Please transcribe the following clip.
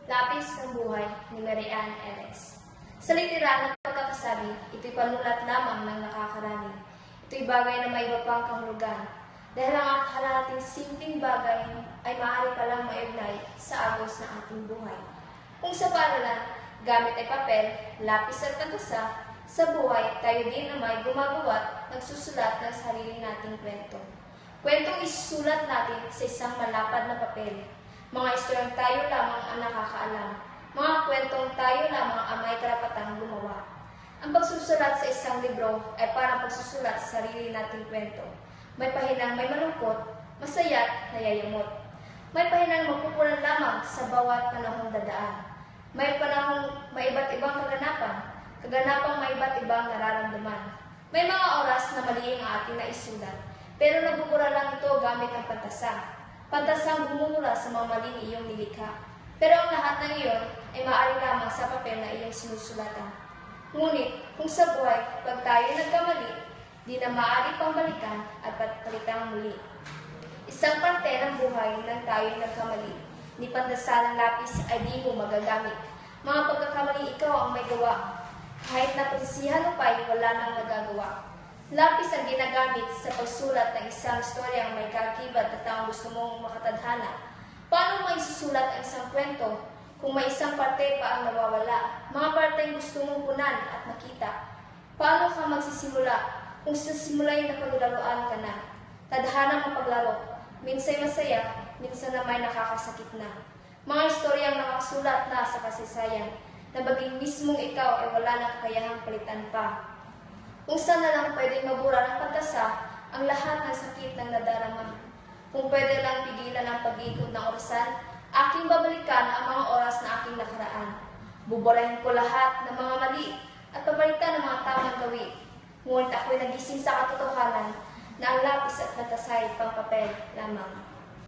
Lapis ng Buhay ni Mary Ann Ellis. Sa literal na pagkakasabi, ito'y panulat lamang ng nakakarani. Ito'y bagay na may iba pang kahulugan. Dahil ang akala nating simpleng bagay ay maaari palang maiugnay sa agos ng ating buhay. Kung sa paaralan, gamit ay papel, lapis at pantasa, sa buhay tayo din na may gumagawa at nagsusulat ng sarili nating kwento. Kwentong isusulat natin sa isang malapad na papel. Mga istoryang tayo lamang ang nakakaalam. Mga kwentong tayo lamang ang may karapatang gumawa. Ang pagsusulat sa isang libro ay parang pagsusulat sa sarili nating kwento. May pahinang may malungkot, masaya at nayayamot. May pahinang magpupunan lamang sa bawat panahong dadaan. May panahong may iba't ibang kaganapang may iba't ibang nararamdaman. May mga oras na mali ang ating naisulat, pero nabubura lang ito gamit ang pantasa. Pantasang bumumura sa mga maling iyong nilikha. Pero ang lahat ng iyon ay maaari lamang sa papel na iyong sinusulatan. Ngunit, kung sa buhay, pag tayo nagkamali, di na maaari pang balikan at palitang muli. Isang parte ng buhay nang tayo nagkamali. Ni pandasa ng lapis ay di mo magagamit. Mga pagkakamali ikaw ang may gawa. Kahit na pagsisihan mo pa'y wala nang nagagawa. Lapis ang ginagamit sa pagsulat ng isang storyang may kaakibat at taong gusto mong makatadhana. Paano mo isusulat ang isang kwento kung may isang parte pa ang nawawala? Mga parteng gusto mong punan at makita. Paano ka magsisimula kung sa simula'y napaglaruan ka na? Tadhana ang paglaro. Minsan masaya, minsan na may nakakasakit na. Mga istoryang nakasulat na sa kasaysayan na baging mismong ikaw ay wala nang kakayahang palitan pa. Kung saan na lang pwedeng mabura ng pagkasa ang lahat ng sakit ng nadarama. Kung pwede lang pigilan ang pag-ikot ng orasan, aking babalikan ang mga oras na aking nakaraan. Buburahin ko lahat ng mga mali at papalitan ng mga tamang gawin. Ngunit ako'y nagising sa katotohanan na ang lapis at natasay pang papel lamang.